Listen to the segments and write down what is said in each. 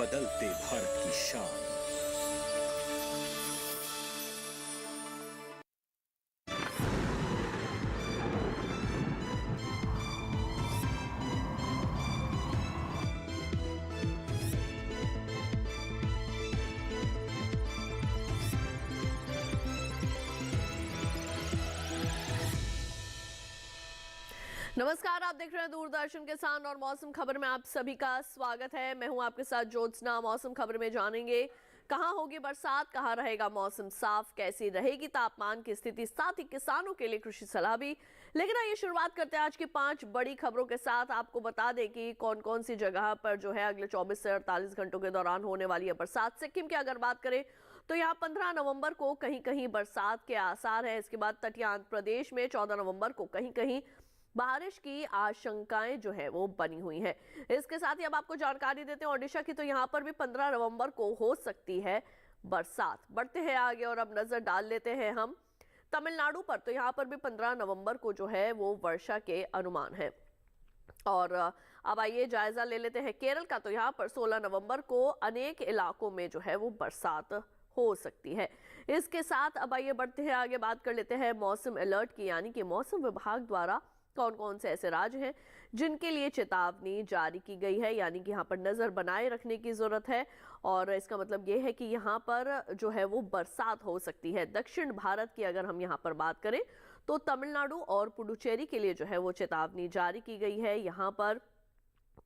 बदलते भारत की शान। नमस्कार, आप देख रहे हैं दूरदर्शन किसान और मौसम खबर में आप सभी का स्वागत है। मैं हूं आपके साथ ज्योत्सना। मौसम खबर में जानेंगे कहां होगी बरसात, कहां रहेगा मौसम साफ, कैसी रहेगी तापमान की स्थिति, साथ ही किसानों के लिए कृषि सलाह भी। लेकिन आइए शुरुआत करते हैं आज की 5 बड़ी खबरों के साथ। आपको बता दें कि कौन कौन सी जगह पर जो है अगले 24 से 48 घंटों के दौरान होने वाली है बरसात। सिक्किम की अगर बात करें तो यहाँ 15 नवंबर को कहीं कहीं बरसात के आसार है। इसके बाद तटीय आंध्र प्रदेश में 14 नवंबर को कहीं कहीं बारिश की आशंकाएं जो है वो बनी हुई है। इसके साथ ही अब आपको जानकारी देते हैं ओडिशा की, तो यहाँ पर भी 15 नवंबर को हो सकती है बरसात। बढ़ते हैं आगे और अब नजर डाल लेते हैं हम तमिलनाडु पर। तो यहाँ पर भी 15 नवंबर को जो है वो वर्षा के अनुमान है। और अब आइए जायजा ले लेते हैं केरल का। तो यहाँ पर 16 नवंबर को अनेक इलाकों में जो है वो बरसात हो सकती है। इसके साथ अब आइए बढ़ते हैं आगे, बात कर लेते हैं मौसम अलर्ट की, यानी कि मौसम विभाग द्वारा कौन कौन से ऐसे राज्य हैं जिनके लिए चेतावनी जारी की गई है, यानी कि यहाँ पर नजर बनाए रखने की जरूरत है। और इसका मतलब ये है कि यहाँ पर जो है वो बरसात हो सकती है। दक्षिण भारत की अगर हम यहाँ पर बात करें तो तमिलनाडु और पुडुचेरी के लिए जो है वो चेतावनी जारी की गई है। यहाँ पर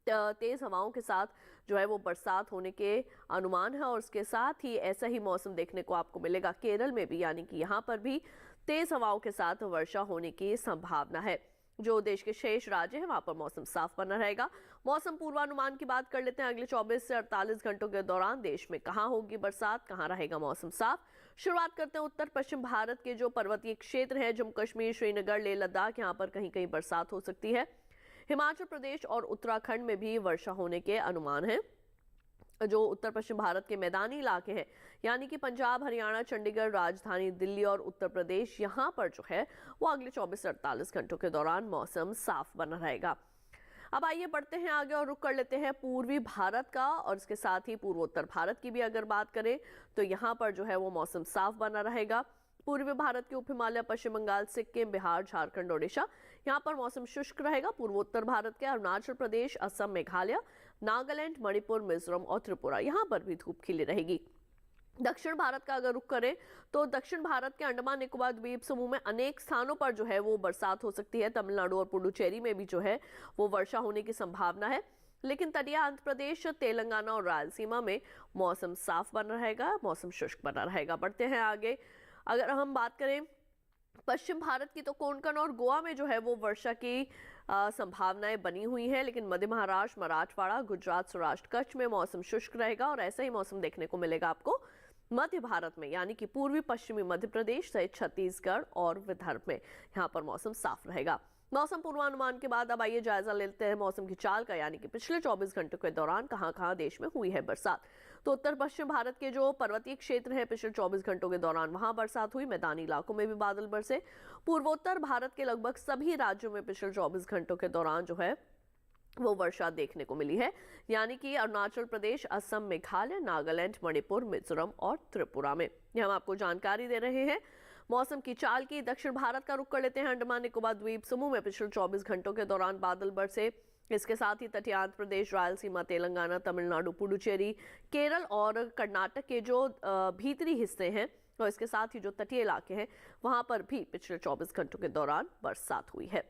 तेज हवाओं के साथ जो है वो बरसात होने के अनुमान है। और उसके साथ ही ऐसा ही मौसम देखने को आपको मिलेगा केरल में भी, यानी कि यहाँ पर भी तेज हवाओं के साथ वर्षा होने की संभावना है। जो देश के शेष राज्य हैं वहां पर मौसम साफ बना रहेगा। मौसम पूर्वानुमान की बात कर लेते हैं। अगले 24 से 48 घंटों के दौरान देश में कहां होगी बरसात, कहां रहेगा मौसम साफ। शुरुआत करते हैं उत्तर पश्चिम भारत के जो पर्वतीय क्षेत्र हैं, जम्मू कश्मीर, श्रीनगर, लेह लद्दाख, यहाँ पर कहीं कहीं बरसात हो सकती है। हिमाचल प्रदेश और उत्तराखंड में भी वर्षा होने के अनुमान है। जो उत्तर पश्चिम भारत के मैदानी इलाके हैं, यानी कि पंजाब, हरियाणा, चंडीगढ़, राजधानी दिल्ली और उत्तर प्रदेश, यहाँ पर जो है वो अगले 24 से 48 घंटों के दौरान मौसम साफ बना रहेगा। अब आइए बढ़ते हैं आगे और रुक कर लेते हैं पूर्वी भारत का, और इसके साथ ही पूर्वोत्तर भारत की भी अगर बात करें तो यहाँ पर जो है वो मौसम साफ बना रहेगा। पूर्वी भारत के उप हिमालय, पश्चिम बंगाल, सिक्किम, बिहार, झारखंड, ओडिशा, यहाँ पर मौसम शुष्क रहेगा। पूर्वोत्तर भारत के अरुणाचल प्रदेश, असम, मेघालय, नागालैंड, मणिपुर, मिजोरम और त्रिपुरा, यहाँ पर भी धूप खिली रहेगी। दक्षिण भारत का अगर रुख करें तो दक्षिण भारत के अंडमान निकोबार द्वीप समूह में अनेक स्थानों पर जो है वो बरसात हो सकती है। तमिलनाडु और पुडुचेरी में भी जो है वो वर्षा होने की संभावना है। लेकिन तटीय आंध्र प्रदेश, तेलंगाना और रायलसीमा में मौसम साफ बना रहेगा, मौसम शुष्क बना रहेगा। बढ़ते हैं आगे, अगर हम बात करें पश्चिम भारत की तो कोंकण और गोवा में जो है वो वर्षा की संभावनाएं बनी हुई है। लेकिन मध्य महाराष्ट्र, मराठवाड़ा, गुजरात, सौराष्ट्र, कच्छ में मौसम शुष्क रहेगा। और ऐसा ही मौसम देखने को मिलेगा आपको मध्य भारत में, यानी कि पूर्वी पश्चिमी मध्य प्रदेश सहित छत्तीसगढ़ और विदर्भ में, यहाँ पर मौसम साफ रहेगा। मौसम पूर्वानुमान के बाद अब आइए जायजा लेते हैं मौसम की चाल का, यानी कि पिछले 24 घंटों के दौरान कहां कहां देश में हुई है बरसात। तो उत्तर पश्चिम भारत के जो पर्वतीय क्षेत्र हैं, पिछले 24 घंटों के दौरान वहां बरसात हुई। मैदानी इलाकों में भी बादल बरसे। पूर्वोत्तर भारत के लगभग सभी राज्यों में पिछले 24 घंटों के दौरान जो है वो वर्षा देखने को मिली है, यानी कि अरुणाचल प्रदेश, असम, मेघालय, नागालैंड, मणिपुर, मिजोरम और त्रिपुरा में। ये हम आपको जानकारी दे रहे हैं मौसम की चाल की। दक्षिण भारत का रुख कर लेते हैं। अंडमान निकोबार द्वीप समूह में पिछले 24 घंटों के दौरान बादल बरसे। इसके साथ ही तटीय आंध्र प्रदेश, रायलसीमा, तेलंगाना, तमिलनाडु, पुडुचेरी, केरल और कर्नाटक के जो भीतरी हिस्से हैं और इसके साथ ही जो तटीय इलाके हैं वहां पर भी पिछले 24 घंटों के दौरान बरसात हुई है।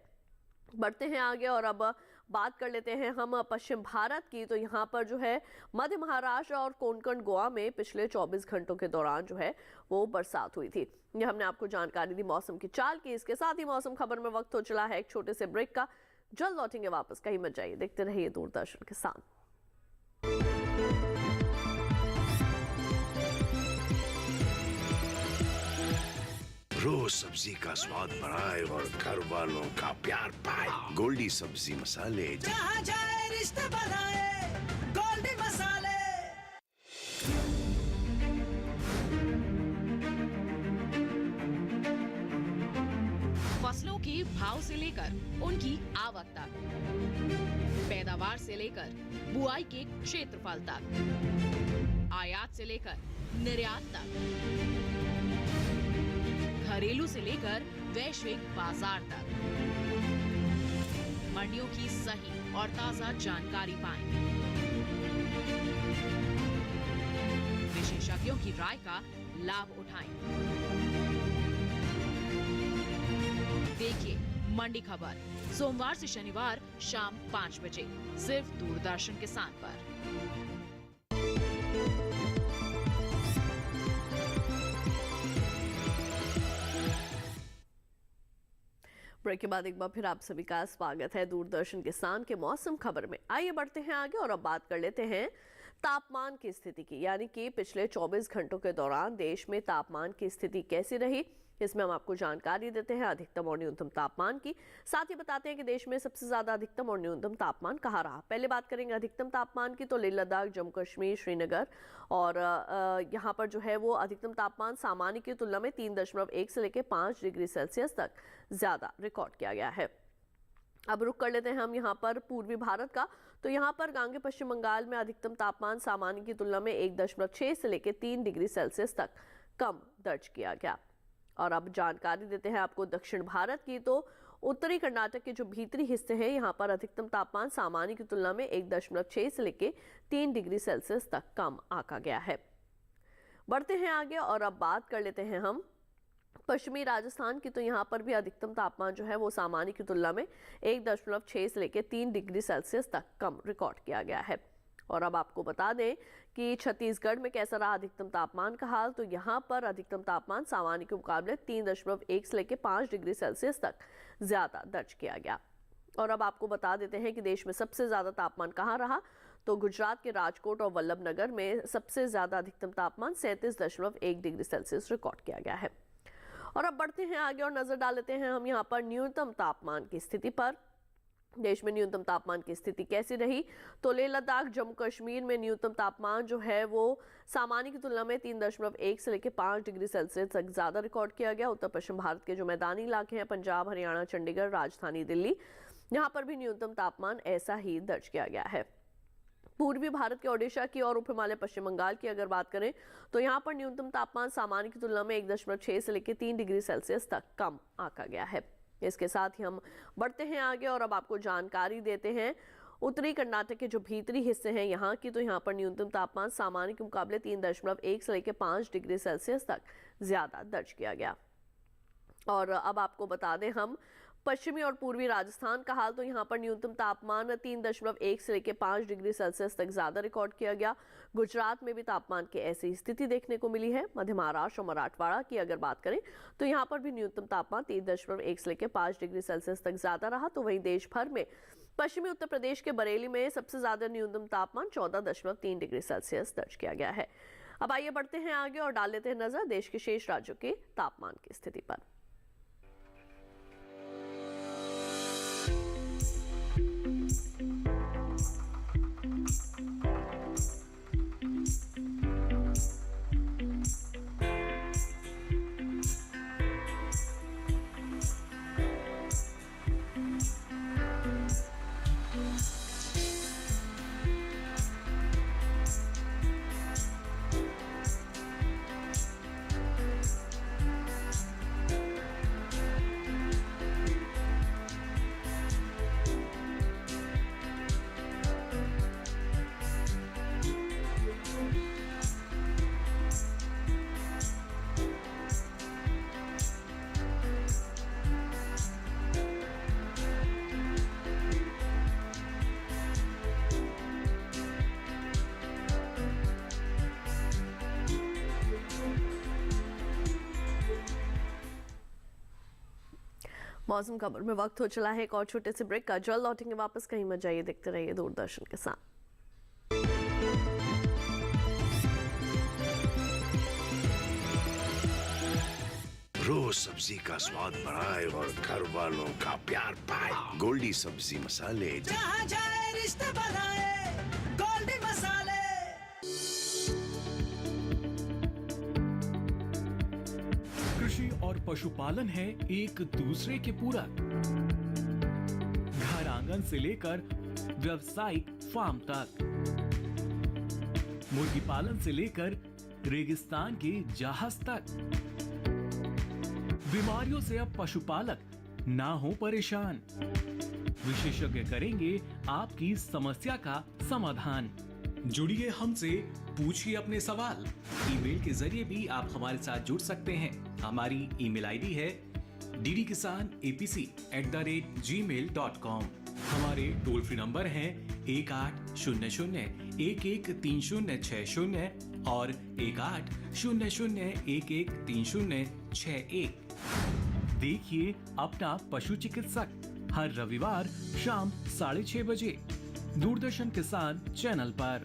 बढ़ते हैं आगे और अब बात कर लेते हैं हम पश्चिम भारत की। तो यहाँ पर जो है मध्य महाराष्ट्र और कोंकण गोवा में पिछले 24 घंटों के दौरान जो है वो बरसात हुई थी। ये हमने आपको जानकारी दी मौसम की चाल की। इसके साथ ही मौसम खबर में वक्त हो चला है एक छोटे से ब्रेक का। जल्द लौटेंगे वापस, कहीं मत जाइए, देखते रहिए दूरदर्शन किसान। रोज सब्जी का स्वाद बढ़ाए और घर वालों का प्यार पाए। गोल्डी सब्जी मसाले, जहाँ जाए रिश्ते बनाए, गोल्डी मसाले। फसलों के भाव से लेकर उनकी आवक तक, पैदा पैदावार से लेकर बुआई के क्षेत्रफल तक, आयात से लेकर निर्यात तक, घरेलू से लेकर वैश्विक बाजार तक, मंडियों की सही और ताजा जानकारी पाएं। विशेषज्ञों की राय का लाभ उठाएं। देखिए मंडी खबर सोमवार से शनिवार शाम 5 बजे सिर्फ दूरदर्शन किसान पर। ब्रेक के बाद एक बार फिर आप सभी का स्वागत है दूरदर्शन किसान के मौसम खबर में। आइए बढ़ते हैं आगे और अब बात कर लेते हैं तापमान की स्थिति की, यानी कि पिछले 24 घंटों के दौरान देश में तापमान की स्थिति कैसी रही। इसमें हम आपको जानकारी देते हैं अधिकतम और न्यूनतम तापमान की, साथ ही बताते हैं कि देश में सबसे ज्यादा अधिकतम और न्यूनतम तापमान कहाँ रहा। पहले बात करेंगे अधिकतम तापमान की, तो लेह लद्दाख, जम्मू कश्मीर, श्रीनगर और यहाँ पर जो है वो अधिकतम तापमान सामान्य की तुलना में 3.1 से लेकर 5 डिग्री सेल्सियस तक ज्यादा रिकॉर्ड किया गया है। अब रुक कर लेते हैं हम यहाँ पर पूर्वी भारत का, तो यहाँ पर गांगे पश्चिम बंगाल में अधिकतम तापमान सामान्य की तुलना में 1.6 से लेकर 3 डिग्री सेल्सियस तक कम दर्ज किया गया। और अब जानकारी देते हैं आपको दक्षिण भारत की, तो उत्तरी कर्नाटक के जो भीतरी हिस्से हैं यहाँ पर अधिकतम तापमान सामान्य की तुलना में 1.6 से लेकर 3 डिग्री सेल्सियस तक कम आंका गया है। बढ़ते हैं आगे और अब बात कर लेते हैं हम पश्चिमी राजस्थान की, तो यहाँ पर भी अधिकतम तापमान जो है वो सामान्य की तुलना में 1.6 से लेकर 3 डिग्री सेल्सियस तक कम रिकॉर्ड किया गया है। और अब आपको बता दें कि छत्तीसगढ़ में कैसा रहा अधिकतम तापमान का हाल, तो यहाँ पर अधिकतम तापमान सामान्य के मुकाबले 3.1 से लेकर 5 डिग्री सेल्सियस तक ज्यादा दर्ज किया गया। और अब आपको बता देते हैं कि देश में सबसे ज्यादा तापमान कहाँ रहा, तो गुजरात के राजकोट और वल्लभनगर में सबसे ज्यादा अधिकतम तापमान 37.1 डिग्री सेल्सियस रिकॉर्ड किया गया है। और अब बढ़ते हैं आगे और नजर डाल लेते हैं हम यहाँ पर न्यूनतम तापमान की स्थिति पर। देश में न्यूनतम तापमान की स्थिति कैसी रही, तो लेह लद्दाख, जम्मू कश्मीर में न्यूनतम तापमान जो है वो सामान्य की तुलना में 3.1 से लेकर 5 डिग्री सेल्सियस तक ज्यादा रिकॉर्ड किया गया। उत्तर पश्चिम भारत के जो मैदानी इलाके हैं, पंजाब, हरियाणा, चंडीगढ़, राजधानी दिल्ली, यहाँ पर भी न्यूनतम तापमान ऐसा ही दर्ज किया गया है। पूर्वी भारत के ओडिशा की और उप हिमालय पश्चिम बंगाल की अगर बात करें, तो यहाँ पर न्यूनतम तापमान सामान्य की तुलना में 1.6 से लेकर 3 डिग्री सेल्सियस तक कम आंका गया है। इसके साथ ही हम बढ़ते हैं आगे और अब आपको जानकारी देते हैं उत्तरी कर्नाटक के जो भीतरी हिस्से हैं यहाँ की, तो यहाँ पर न्यूनतम तापमान सामान्य के मुकाबले 3.1 से लेकर 5 डिग्री सेल्सियस तक ज्यादा दर्ज किया गया। और अब आपको बता दें हम पश्चिमी और पूर्वी राजस्थान का हाल, तो यहाँ पर न्यूनतम तापमान 3.1 से लेकर 5 डिग्री सेल्सियस तक ज्यादा रिकॉर्ड किया गया। गुजरात में भी तापमान की ऐसी स्थिति देखने को मिली है। मध्य महाराष्ट्र और मराठवाड़ा की अगर बात करें, तो यहाँ पर भी न्यूनतम तापमान 3.1 से लेकर 5 डिग्री सेल्सियस तक ज्यादा रहा। तो वहीं देश भर में पश्चिमी उत्तर प्रदेश के बरेली में सबसे ज्यादा न्यूनतम तापमान 14.3 डिग्री सेल्सियस दर्ज किया गया है। अब आइए बढ़ते हैं आगे और डाल लेते हैं नजर देश के शेष राज्यों के तापमान की स्थिति पर। मौसम खबर में वक्त हो चला है एक और छोटे से ब्रेक का। जल्द लौटेंगे वापस, कहीं मत जाइए, देखते रहिए दूरदर्शन के साथ। रोज सब्जी का स्वाद बढ़ाए और घर वालों का प्यार पाए। गोल्डी सब्जी मसाले, जहाँ जाए रिश्ते बनाए, गोल्डी मसाले। कृषि और पशुपालन है एक दूसरे के पूरक। घर आंगन से लेकर व्यावसायिक फार्म तक। मुर्गी पालन से लेकर रेगिस्तान के जहाज तक, बीमारियों से अब पशुपालक ना हो परेशान। विशेषज्ञ करेंगे आपकी समस्या का समाधान। जुड़िए हमसे, पूछिए अपने सवाल। ईमेल के जरिए भी आप हमारे साथ जुड़ सकते हैं। हमारी ईमेल आईडी है ddkisanapc@gmail.com। हमारे टोल फ्री नंबर हैं 1800-113060 और 1800-113061। देखिए अपना पशु चिकित्सक हर रविवार शाम 6:30 बजे दूरदर्शन किसान चैनल पर।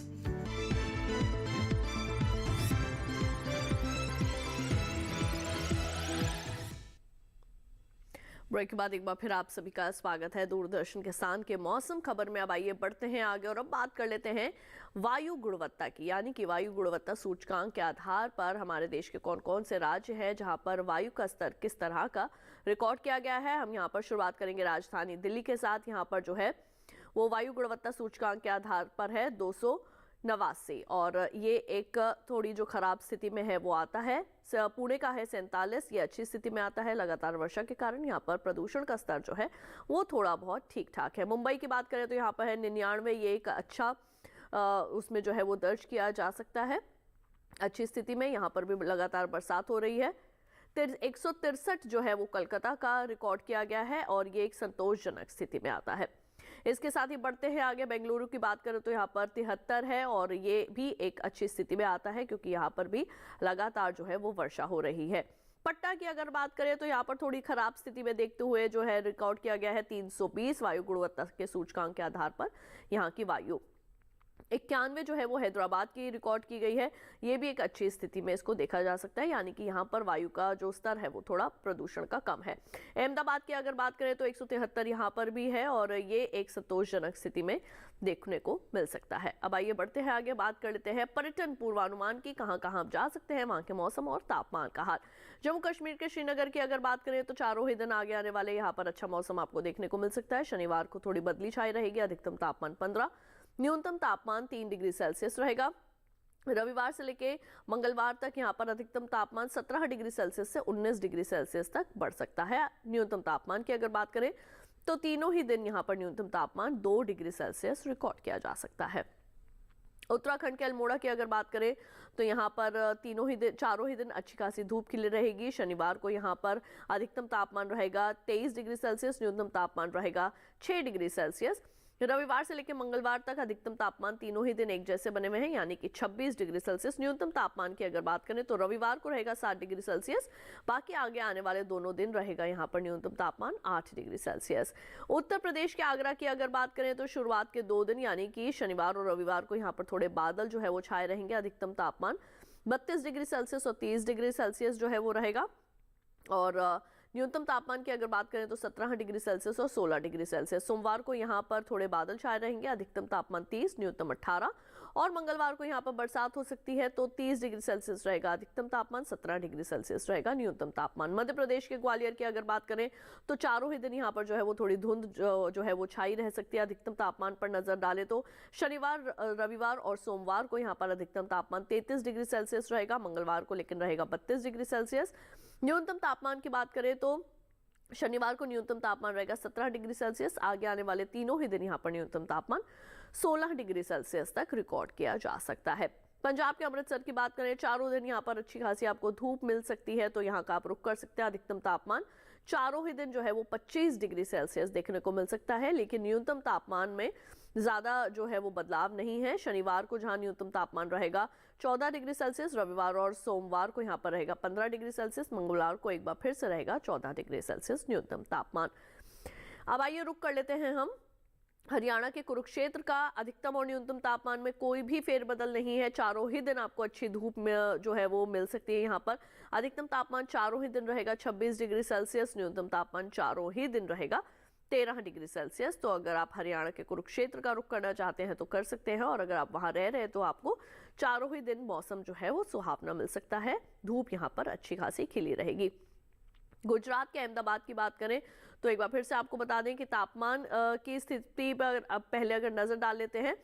ब्रेक के बाद एक बार फिर आप सभी का स्वागत है दूरदर्शन किसान के मौसम खबर में। अब आइए बढ़ते हैं आगे और अब बात कर लेते हैं वायु गुणवत्ता की, यानी कि वायु गुणवत्ता सूचकांक के आधार पर हमारे देश के कौन कौन से राज्य हैं जहां पर वायु का स्तर किस तरह का रिकॉर्ड किया गया है। हम यहां पर शुरुआत करेंगे राजधानी दिल्ली के साथ। यहां पर जो है वो वायु गुणवत्ता सूचकांक के आधार पर है 289 और ये एक थोड़ी जो खराब स्थिति में है वो आता है। पुणे का है 47, ये अच्छी स्थिति में आता है। लगातार वर्षा के कारण यहाँ पर प्रदूषण का स्तर जो है वो थोड़ा बहुत ठीक ठाक है। मुंबई की बात करें तो यहाँ पर है 99, ये एक अच्छा उसमें जो है वो दर्ज किया जा सकता है अच्छी स्थिति में। यहाँ पर भी लगातार बरसात हो रही है। 163 जो है वो कलकत्ता का रिकॉर्ड किया गया है और ये एक संतोषजनक स्थिति में आता है। इसके साथ ही बढ़ते हैं आगे। बेंगलुरु की बात करें तो यहाँ पर 73 है और ये भी एक अच्छी स्थिति में आता है क्योंकि यहाँ पर भी लगातार जो है वो वर्षा हो रही है। पटना की अगर बात करें तो यहाँ पर थोड़ी खराब स्थिति में देखते हुए जो है रिकॉर्ड किया गया है 320 वायु गुणवत्ता के सूचकांक के आधार पर यहाँ की वायु। 91 जो है वो हैदराबाद की रिकॉर्ड की गई है। ये भी एक अच्छी स्थिति में इसको देखा जा सकता है, यानी कि यहाँ पर वायु का जो स्तर है वो थोड़ा प्रदूषण का कम है। अहमदाबाद की अगर बात करें तो 173 यहाँ पर भी है और ये एक संतोषजनक स्थिति में देखने को मिल सकता है। अब आइए बढ़ते हैं आगे, बात कर लेते हैं पर्यटन पूर्वानुमान की। कहाँ कहाँ आप जा सकते हैं, वहाँ के मौसम और तापमान का हाल। जम्मू कश्मीर के श्रीनगर की अगर बात करें तो चारों ही दिन आगे आने वाले यहाँ पर अच्छा मौसम आपको देखने को मिल सकता है। शनिवार को थोड़ी बदली छाई रहेगी, अधिकतम तापमान 15, न्यूनतम तापमान 3 डिग्री सेल्सियस रहेगा। रविवार से लेके मंगलवार तक यहाँ पर अधिकतम तापमान 17 डिग्री सेल्सियस से 19 डिग्री सेल्सियस तक बढ़ सकता है। न्यूनतम तापमान की अगर बात करें तो तीनों ही दिन यहाँ पर न्यूनतम तापमान 2 डिग्री सेल्सियस रिकॉर्ड किया जा सकता है। उत्तराखंड के अल्मोड़ा की अगर बात करें तो यहाँ पर चारों ही दिन अच्छी खासी धूप खिली रहेगी। शनिवार को यहाँ पर अधिकतम तापमान रहेगा 23 डिग्री सेल्सियस, न्यूनतम तापमान रहेगा 6 डिग्री सेल्सियस। रविवार से लेकर मंगलवार तक अधिकतम तापमान तीनों ही दिन एक जैसे बने हुए हैं, यानी कि 26 डिग्री सेल्सियस। न्यूनतम तापमान की अगर बात करें तो रविवार को रहेगा 7 डिग्री सेल्सियस, बाकी आगे आने वाले दोनों दिन रहेगा यहाँ पर न्यूनतम तापमान 8 डिग्री सेल्सियस। उत्तर प्रदेश के आगरा की अगर बात करें तो शुरुआत के 2 दिन यानी कि शनिवार और रविवार को यहाँ पर थोड़े बादल जो है वो छाए रहेंगे। अधिकतम तापमान 32 डिग्री सेल्सियस और 30 डिग्री सेल्सियस जो है वो रहेगा और न्यूनतम तापमान की अगर बात करें तो 17 डिग्री सेल्सियस और 16 डिग्री सेल्सियस। सोमवार को यहाँ पर थोड़े बादल छाए रहेंगे, अधिकतम तापमान 30, न्यूनतम 18 और मंगलवार को यहाँ पर बरसात हो सकती है तो 30 डिग्री सेल्सियस रहेगा, अधिकतम तापमान 17 डिग्री सेल्सियस रहेगा न्यूनतम तापमान। मध्य प्रदेश के ग्वालियर की अगर बात करें तो चारों ही दिन यहाँ पर जो है वो थोड़ी धुंध जो है वो छाई रह सकती है। अधिकतम तापमान पर नजर डाले तो शनिवार, रविवार और सोमवार को यहाँ पर अधिकतम तापमान 33 डिग्री सेल्सियस रहेगा, मंगलवार को लेकिन रहेगा 32 डिग्री सेल्सियस। न्यूनतम तापमान की बात करें तो शनिवार को न्यूनतम तापमान रहेगा 17 डिग्री सेल्सियस। आगे आने वाले तीनों ही दिन यहाँ पर न्यूनतम तापमान 16 डिग्री सेल्सियस तक रिकॉर्ड किया जा सकता है। पंजाब के अमृतसर की बात करें, चारों दिन यहाँ पर अच्छी खासी आपको धूप मिल सकती है तो यहाँ का आप रुक कर सकते हैं। अधिकतम तापमान चारों ही दिन जो है वो 25 डिग्री सेल्सियस देखने को मिल सकता है, लेकिन न्यूनतम तापमान में ज्यादा जो है वो बदलाव नहीं है। शनिवार को जहां न्यूनतम तापमान रहेगा 14 डिग्री सेल्सियस, रविवार और सोमवार को यहाँ पर रहेगा 15 डिग्री सेल्सियस, मंगलवार को एक बार फिर से रहेगा 14 डिग्री सेल्सियस न्यूनतम तापमान। अब आइए रुक कर लेते हैं हम हरियाणा के कुरुक्षेत्र का। अधिकतम और न्यूनतम तापमान में कोई भी फेरबदल नहीं है। चारों ही दिन आपको अच्छी धूप में जो है वो मिल सकती है। यहाँ पर अधिकतम तापमान चारों ही दिन रहेगा 26 डिग्री सेल्सियस, न्यूनतम तापमान चारों ही दिन रहेगा 13 डिग्री सेल्सियस। तो अगर आप हरियाणा के कुरुक्षेत्र का रुख करना चाहते हैं तो कर सकते हैं, और अगर आप वहां रह रहे हैं तो आपको चारों ही दिन मौसम जो है वो सुहावना मिल सकता है। धूप यहाँ पर अच्छी खासी खिली रहेगी। गुजरात के अहमदाबाद की बात करें तो एक बार फिर से आपको बता दें कि तापमान की स्थिति पर अब पहले अगर नजर डाल लेते हैं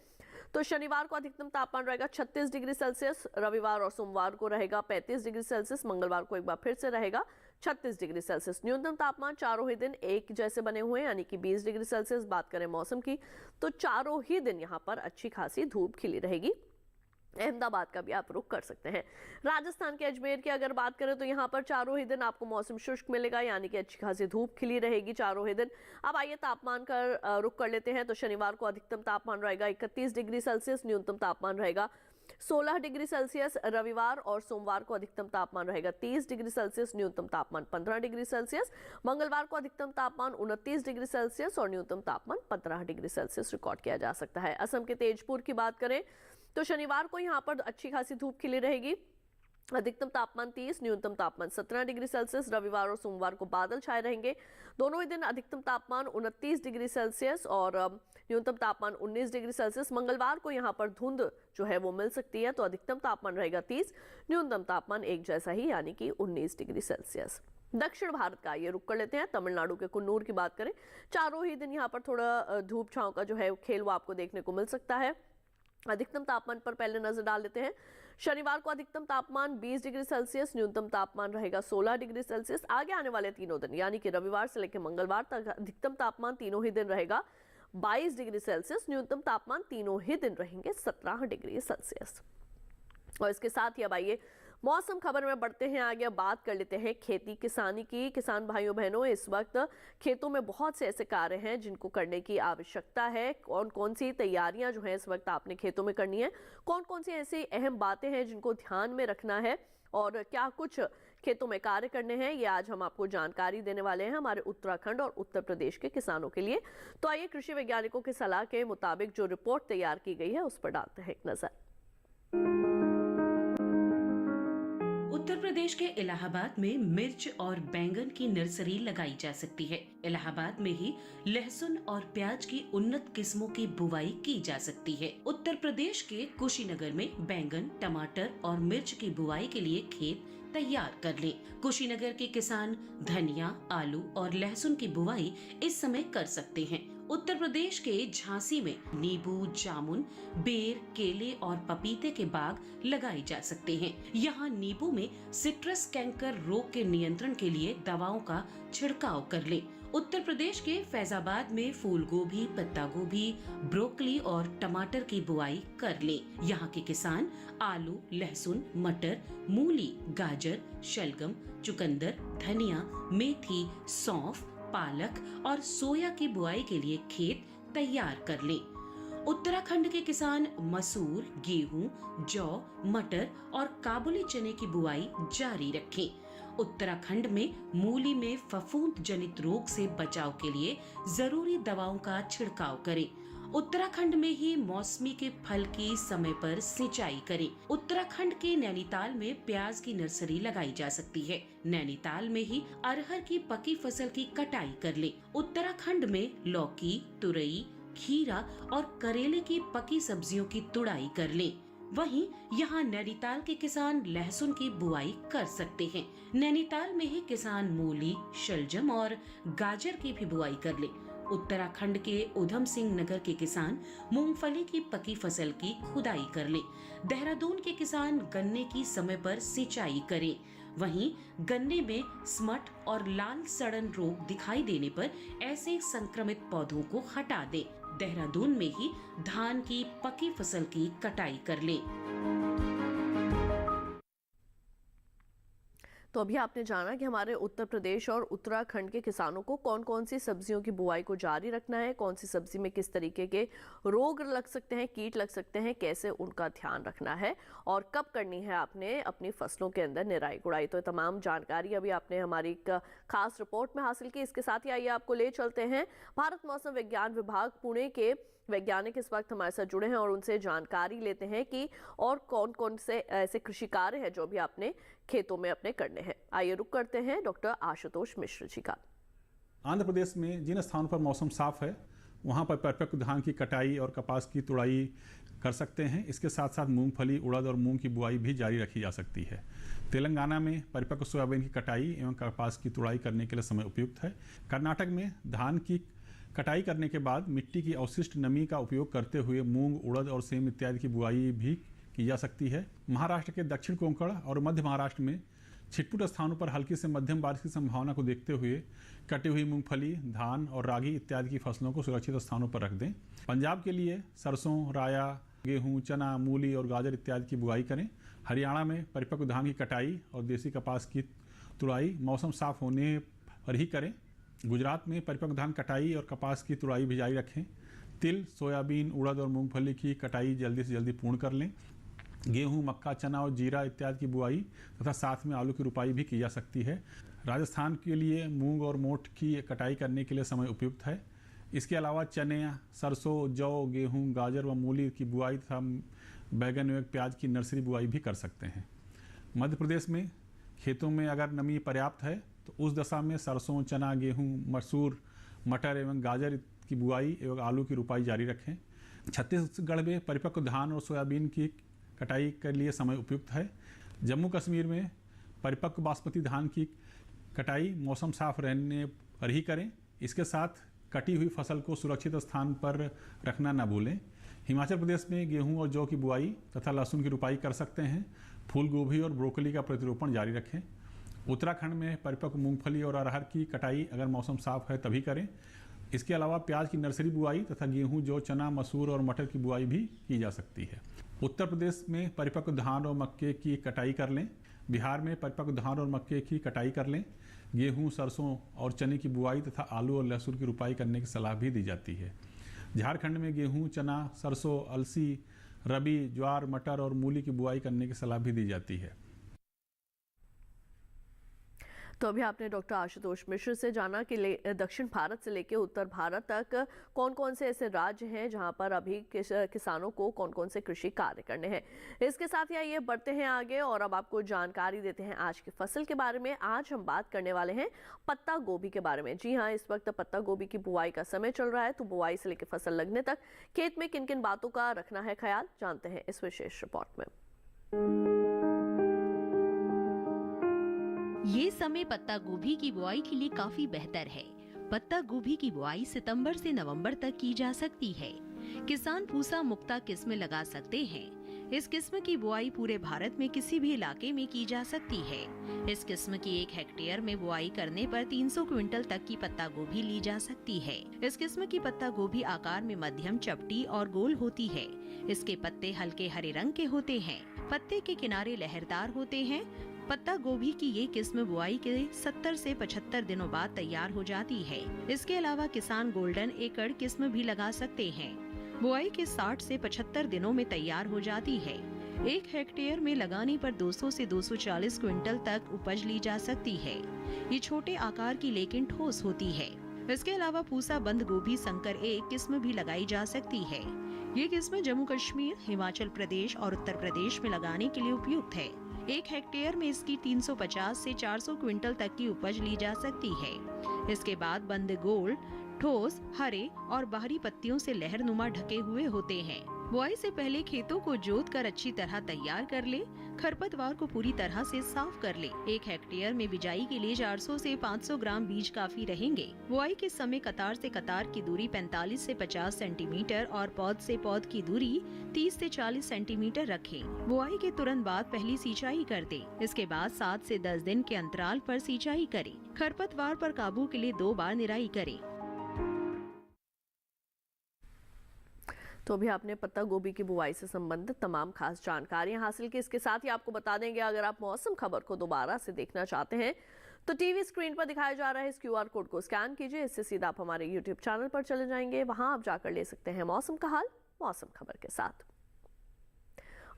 तो शनिवार को अधिकतम तापमान रहेगा 36 डिग्री सेल्सियस, रविवार और सोमवार को रहेगा 35 डिग्री सेल्सियस, मंगलवार को एक बार फिर से रहेगा 36 डिग्री सेल्सियस। न्यूनतम तापमान चारों ही दिन एक जैसे बने हुए हैं, यानी कि 20 डिग्री सेल्सियस। बात करें मौसम की तो चारों ही दिन यहाँ पर अच्छी खासी धूप खिली रहेगी। अहमदाबाद का भी आप रुख कर सकते हैं। राजस्थान के अजमेर की अगर बात करें तो यहाँ पर चारों ही दिन आपको मौसम शुष्क मिलेगा, यानी कि अच्छी खासी धूप खिली रहेगी चारों ही दिन। अब आइए तापमान का रुख कर लेते हैं। तो शनिवार को अधिकतम तापमान रहेगा 31 डिग्री सेल्सियस, न्यूनतम तापमान रहेगा 16 डिग्री सेल्सियस। रविवार और सोमवार को अधिकतम तापमान रहेगा 30 डिग्री सेल्सियस, न्यूनतम तापमान 15 डिग्री सेल्सियस। मंगलवार को अधिकतम तापमान 29 डिग्री सेल्सियस और न्यूनतम तापमान 15 डिग्री सेल्सियस रिकॉर्ड किया जा सकता है। असम के तेजपुर की बात करें तो शनिवार को यहाँ पर अच्छी खासी धूप खिली रहेगी, अधिकतम तापमान 30, न्यूनतम तापमान 17 डिग्री सेल्सियस। रविवार और सोमवार को बादल छाए रहेंगे, दोनों ही दिन अधिकतम तापमान 29 डिग्री सेल्सियस और न्यूनतम तापमान 19 डिग्री सेल्सियस। मंगलवार को यहाँ पर धुंध जो है वो मिल सकती है, तो अधिकतम तापमान रहेगा 30, न्यूनतम तापमान एक जैसा ही यानी कि 19 डिग्री सेल्सियस। दक्षिण भारत का ये रुक कर लेते हैं। तमिलनाडु के कुन्नूर की बात करें, चारों ही दिन यहाँ पर थोड़ा धूप छांव का जो है खेल वो आपको देखने को मिल सकता है। अधिकतम तापमान पर पहले नजर डाल लेते हैं। शनिवार को अधिकतम तापमान 20 डिग्री सेल्सियस, न्यूनतम तापमान रहेगा 16 डिग्री सेल्सियस। आगे आने वाले तीनों दिन यानी कि रविवार से लेकर मंगलवार तक अधिकतम तापमान तीनों ही दिन रहेगा 22 डिग्री सेल्सियस, न्यूनतम तापमान तीनों ही दिन रहेंगे 17 डिग्री सेल्सियस। और इसके साथ ही अब आइए मौसम खबर में बढ़ते हैं आगे। बात कर लेते हैं खेती किसानी की। किसान भाइयों बहनों, इस वक्त खेतों में बहुत से ऐसे कार्य हैं जिनको करने की आवश्यकता है। कौन कौन सी तैयारियां जो है इस वक्त आपने खेतों में करनी है, कौन कौन सी ऐसी अहम बातें हैं जिनको ध्यान में रखना है और क्या कुछ खेतों में कार्य करने हैं, ये आज हम आपको जानकारी देने वाले हैं हमारे उत्तराखंड और उत्तर प्रदेश के किसानों के लिए। तो आइए कृषि वैज्ञानिकों की सलाह के मुताबिक जो रिपोर्ट तैयार की गई है उस पर डालते हैं एक नजर। उत्तर प्रदेश के इलाहाबाद में मिर्च और बैंगन की नर्सरी लगाई जा सकती है। इलाहाबाद में ही लहसुन और प्याज की उन्नत किस्मों की बुवाई की जा सकती है। उत्तर प्रदेश के कुशीनगर में बैंगन, टमाटर और मिर्च की बुवाई के लिए खेत तैयार कर लें। कुशीनगर के किसान धनिया, आलू और लहसुन की बुवाई इस समय कर सकते हैं। उत्तर प्रदेश के झांसी में नींबू, जामुन, बेर, केले और पपीते के बाग लगाए जा सकते हैं। यहाँ नींबू में सिट्रस कैंकर रोग के नियंत्रण के लिए दवाओं का छिड़काव कर लें। उत्तर प्रदेश के फैजाबाद में फूल गोभी, पत्ता गोभी, ब्रोकली और टमाटर की बुआई कर लें। यहाँ के किसान आलू, लहसुन, मटर, मूली, गाजर, शलगम, चुकंदर, धनिया, मेथी, सौंफ, पालक और सोया की बुआई के लिए खेत तैयार कर लें। उत्तराखंड के किसान मसूर, गेहूं, जौ, मटर और काबुली चने की बुआई जारी रखें। उत्तराखंड में मूली में फफूंद जनित रोग से बचाव के लिए जरूरी दवाओं का छिड़काव करें। उत्तराखंड में ही मौसमी के फल की समय पर सिंचाई करें। उत्तराखंड के नैनीताल में प्याज की नर्सरी लगाई जा सकती है। नैनीताल में ही अरहर की पकी फसल की कटाई कर लें। उत्तराखंड में लौकी, तुरई, खीरा और करेले की पकी सब्जियों की तुड़ाई कर लें। वहीं यहाँ नैनीताल के किसान लहसुन की बुआई कर सकते हैं। नैनीताल में ही किसान मूली, शलजम और गाजर की भी बुआई कर ले। उत्तराखंड के उधम सिंह नगर के किसान मूंगफली की पकी फसल की खुदाई कर ले। देहरादून के किसान गन्ने की समय पर सिंचाई करें। वहीं गन्ने में स्मट और लाल सड़न रोग दिखाई देने पर ऐसे संक्रमित पौधों को हटा दें। देहरादून में ही धान की पकी फसल की कटाई कर लें। तो अभी आपने जाना कि हमारे उत्तर प्रदेश और उत्तराखंड के किसानों को कौन कौन सी सब्जियों की बुआई को जारी रखना है, कौन सी सब्जी में किस तरीके के रोग लग सकते हैं, कीट लग सकते हैं, कैसे उनका ध्यान रखना है और कब करनी है आपने अपनी फसलों के अंदर निराई गुड़ाई। तो तमाम जानकारी अभी आपने हमारी एक खास रिपोर्ट में हासिल की। इसके साथ ही आइए आपको ले चलते हैं भारत मौसम विज्ञान विभाग पुणे के वैज्ञानिक इस वक्त हमारे साथ जुड़े हैं और उनसे जानकारी लेते हैं कि और कौन कौन से ऐसे कृषि कार्य हैं जो भी आपने खेतों में अपने करने हैं। आइए रुक करते हैं डॉक्टर आशुतोष मिश्र जी का। आंध्र प्रदेश में जिन स्थानों पर मौसम साफ है वहां पर परिपक्व धान की कटाई और कपास की तुड़ाई कर सकते हैं। इसके साथ साथ मूंगफली, उड़द और मूंग की बुआई भी जारी रखी जा सकती है। तेलंगाना में परिपक्व सोयाबीन की कटाई एवं कपास की तुड़ाई करने के लिए समय उपयुक्त है। कर्नाटक में धान की कटाई करने के बाद मिट्टी की अवशिष्ट नमी का उपयोग करते हुए मूंग, उड़द और सेम इत्यादि की बुआई भी की जा सकती है। महाराष्ट्र के दक्षिण कोंकण और मध्य महाराष्ट्र में छिटपुट स्थानों पर हल्की से मध्यम बारिश की संभावना को देखते हुए कटी हुई मूंगफली, धान और रागी इत्यादि की फसलों को सुरक्षित स्थानों पर रख दें। पंजाब के लिए सरसों, राया, गेहूं, चना, मूली और गाजर इत्यादि की बुआई करें। हरियाणा में परिपक्व धान की कटाई और देसी कपास की तुड़ाई मौसम साफ होने पर ही करें। गुजरात में परिपक्व धान कटाई और कपास की तुड़ाई भी जारी रखें। तिल, सोयाबीन, उड़द और मूंगफली की कटाई जल्दी से जल्दी पूर्ण कर लें। गेहूं, मक्का, चना और जीरा इत्यादि की बुआई तथा साथ में आलू की रुपाई भी की जा सकती है। राजस्थान के लिए मूंग और मोठ की कटाई करने के लिए समय उपयुक्त है। इसके अलावा चने, सरसों, जौ, गेहूं, गाजर व मूली की बुआई तथा बैगन एवं प्याज की नर्सरी बुआई भी कर सकते हैं। मध्य प्रदेश में खेतों में अगर नमी पर्याप्त है तो उस दशा में सरसों, चना, गेहूं, मसूर, मटर एवं गाजर की बुआई एवं आलू की रुपाई जारी रखें। छत्तीसगढ़ में परिपक्व धान और सोयाबीन की कटाई के लिए समय उपयुक्त है। जम्मू कश्मीर में परिपक्व बासमती धान की कटाई मौसम साफ रहने पर ही करें। इसके साथ कटी हुई फसल को सुरक्षित स्थान पर रखना न भूलें। हिमाचल प्रदेश में गेहूं और जौ की बुआई तथा लहसुन की रुपाई कर सकते हैं। फूल गोभी और ब्रोकली का प्रतिरोपण जारी रखें। उत्तराखंड में परिपक्व मूंगफली और अरहर की कटाई अगर मौसम साफ है तभी करें। इसके अलावा प्याज की नर्सरी बुआई तथा गेहूं, जौ, चना, मसूर और मटर की बुआई भी की जा सकती है। उत्तर प्रदेश में परिपक्व धान और मक्के की कटाई कर लें। बिहार में परिपक्व धान और मक्के की कटाई कर लें। गेहूं, सरसों और चने की बुआई तथा आलू और लहसुन की रुपाई करने की सलाह भी दी जाती है। झारखंड में गेहूं, चना, सरसों, अलसी, रबी, ज्वार, मटर और मूली की बुआई करने की सलाह भी दी जाती है। तो अभी आपने डॉक्टर आशुतोष मिश्र से जाना कि दक्षिण भारत से लेकर उत्तर भारत तक कौन कौन से ऐसे राज्य हैं जहां पर अभी किसानों को कौन कौन से कृषि कार्य करने हैं। इसके साथ ही आइए बढ़ते हैं आगे और अब आपको जानकारी देते हैं आज की फसल के बारे में। आज हम बात करने वाले हैं पत्ता गोभी के बारे में। जी हाँ, इस वक्त पत्ता गोभी की बुआई का समय चल रहा है, तो बुआई से लेकर फसल लगने तक खेत में किन किन बातों का रखना है ख्याल, जानते हैं इस विशेष रिपोर्ट में। ये समय पत्ता गोभी की बुआई के लिए काफी बेहतर है। पत्ता गोभी की बुआई सितंबर से नवंबर तक की जा सकती है। किसान पूसा मुक्ता किस्म लगा सकते हैं। इस किस्म की बुआई पूरे भारत में किसी भी इलाके में की जा सकती है। इस किस्म की 1 हेक्टेयर में बुआई करने पर 300 क्विंटल तक की पत्ता गोभी ली जा सकती है। इस किस्म की पत्ता गोभी आकार में मध्यम, चपटी और गोल होती है। इसके पत्ते हल्के हरे रंग के होते हैं। पत्ते के किनारे लहरदार होते हैं। पत्ता गोभी की ये किस्म बुआई के 70 से 75 दिनों बाद तैयार हो जाती है। इसके अलावा किसान गोल्डन एकड़ किस्म भी लगा सकते हैं। बुआई के 60 से 75 दिनों में तैयार हो जाती है। 1 हेक्टेयर में लगाने पर 200 से 240 क्विंटल तक उपज ली जा सकती है। ये छोटे आकार की लेकिन ठोस होती है। इसके अलावा पूसा बंद गोभी संकर 1 किस्म भी लगाई जा सकती है। ये किस्म जम्मू कश्मीर, हिमाचल प्रदेश और उत्तर प्रदेश में लगाने के लिए उपयुक्त है। 1 हेक्टेयर में इसकी 350 से 400 क्विंटल तक की उपज ली जा सकती है। इसके बाद बंद गोल, ठोस, हरे और बाहरी पत्तियों से लहरनुमा ढके हुए होते हैं। बुआई से पहले खेतों को जोत कर अच्छी तरह तैयार कर ले। खरपतवार को पूरी तरह से साफ कर ले। 1 हेक्टेयर में बिजाई के लिए 400 से 500 ग्राम बीज काफी रहेंगे। बुआई के समय कतार से कतार की दूरी 45 से 50 सेंटीमीटर और पौध से पौध की दूरी 30 से 40 सेंटीमीटर रखें। बुआई के तुरंत बाद पहली सिंचाई कर दें। इसके बाद 7 से 10 दिन के अंतराल पर सिंचाई करें। खरपतवार पर काबू के लिए 2 बार निराई करें। तो अभी आपने पत्ता गोभी की बुआई से संबंधित तमाम खास जानकारियां हासिल की। इसके साथ ही आपको बता देंगे, अगर आप मौसम खबर को दोबारा से देखना चाहते हैं तो टीवी स्क्रीन पर दिखाया जा रहा है इस QR कोड को स्कैन कीजिए। इससे सीधा आप हमारे YouTube चैनल पर चले जाएंगे। वहां आप जाकर ले सकते हैं मौसम का हाल मौसम खबर के साथ।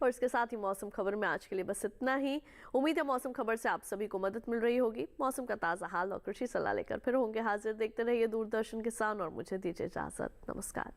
और इसके साथ ही मौसम खबर में आज के लिए बस इतना ही। उम्मीद है मौसम खबर से आप सभी को मदद मिल रही होगी। मौसम का ताज़ा हाल और कृषि सलाह लेकर फिर होंगे हाजिर। देखते रहिए दूरदर्शन किसान और मुझे दीजिए इजाजत। नमस्कार।